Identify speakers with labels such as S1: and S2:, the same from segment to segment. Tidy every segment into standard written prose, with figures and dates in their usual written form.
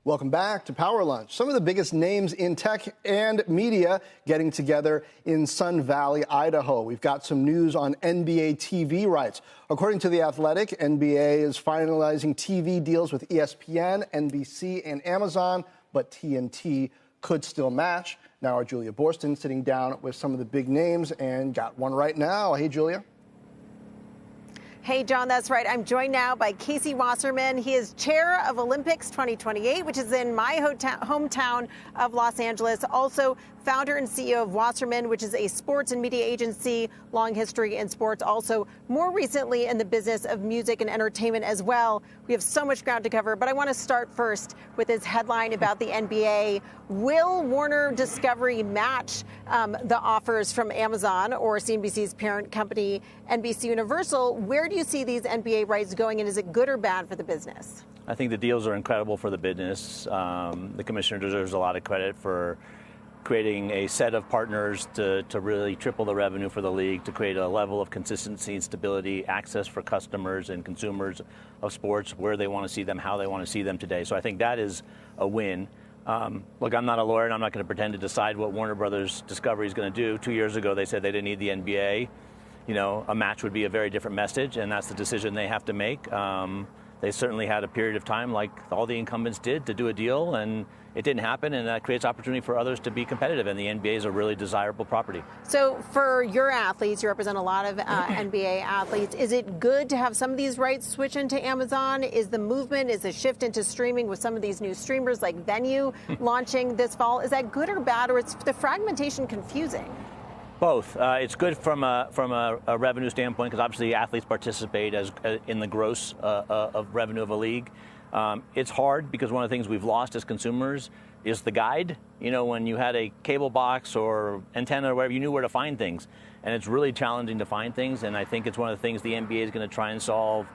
S1: Welcome back to Power Lunch. Some of the biggest names in tech and media getting together in Sun Valley, Idaho. We've got some news on NBA TV rights. According to The Athletic, NBA is finalizing TV deals with ESPN, NBC, and Amazon, but TNT could still match. Now our Julia Borston sitting down with some of the big names and got one right now. Hey, Julia.
S2: Hey, John, that's right. I'm joined now by Casey Wasserman. He is chair of Olympics 2028, which is in my hometown of Los Angeles. Also, founder and CEO of Wasserman, which is a sports and media agency, long history in sports. Also, more recently in the business of music and entertainment as well. We have so much ground to cover, but I want to start first with this headline about the NBA. Will Warner Discovery match the offers from Amazon or CNBC's parent company, NBC Universal? Where do you see these NBA rights going, and is it good or bad for the business?
S3: I think the deals are incredible for the business. The commissioner deserves a lot of credit for creating a set of partners to really triple the revenue for the league, to create a level of consistency and stability, access for customers and consumers of sports, where they want to see them, how they want to see them today. So I think that is a win. Look, I'm not a lawyer, and I'm not going to pretend to decide what Warner Brothers Discovery is going to do. 2 years ago, they said they didn't need the NBA. You know, a match would be a very different message, and that's the decision they have to make. They certainly had a period of time, like all the incumbents did, to do a deal, and it didn't happen, and that creates opportunity for others to be competitive, and the NBA is a really desirable property.
S2: So for your athletes, you represent a lot of NBA athletes. Is it good to have some of these rights switch into Amazon? Is the movement, is a shift into streaming with some of these new streamers like Venue launching this fall? Is that good or bad, or is the fragmentation confusing?
S3: Both. It's good from a revenue standpoint, because obviously athletes participate in the gross of revenue of a league. It's hard because one of the things we've lost as consumers is the guide. You know, when you had a cable box or antenna or whatever, you knew where to find things. And it's really challenging to find things. And I think it's one of the things the NBA is going to try and solve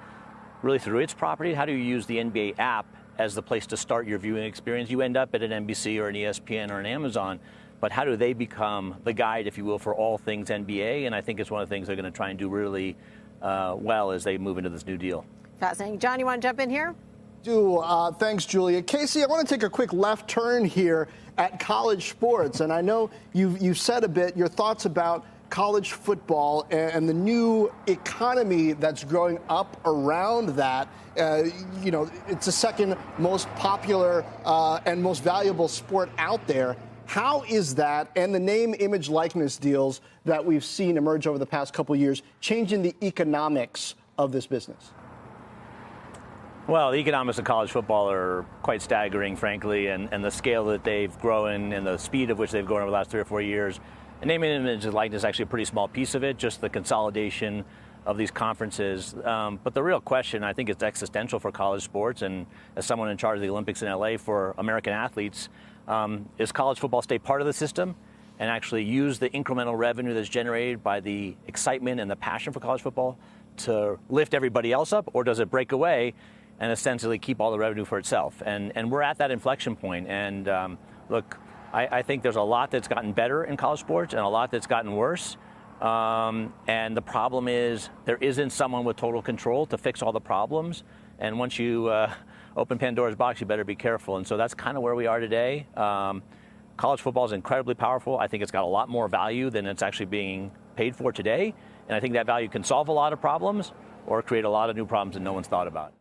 S3: really through its property. How do you use the NBA app as the place to start your viewing experience? You end up at an NBC or an ESPN or an Amazon. But how do they become the guide, if you will, for all things NBA? And I think it's one of the things they're going to try and do really well as they move into this new deal.
S2: Fascinating. John, you want to jump in here?
S1: Thanks, Julia. Casey, I want to take a quick left turn here at college sports. And I know you've said a bit, your thoughts about college football and the new economy that's growing up around that. You know, it's the second most popular and most valuable sport out there. How is that and the name, image, likeness deals that we've seen emerge over the past couple of years changing the economics of this business?
S3: Well, the economics of college football are quite staggering, frankly, and the scale that they've grown and the speed of which they've grown over the last 3 or 4 years. And name, image, and likeness is actually a pretty small piece of it, just the consolidation of these conferences. But the real question, I think it's existential for college sports, and as someone in charge of the Olympics in LA for American athletes, is college football stay part of the system and actually use the incremental revenue that's generated by the excitement and the passion for college football to lift everybody else up, or does it break away and essentially keep all the revenue for itself? And we're at that inflection point. And look, I think there's a lot that's gotten better in college sports and a lot that's gotten worse. And the problem is there isn't someone with total control to fix all the problems. And once you open Pandora's box, you better be careful. And so that's kind of where we are today. College football is incredibly powerful. I think it's got a lot more value than it's actually being paid for today. And I think that value can solve a lot of problems or create a lot of new problems that no one's thought about.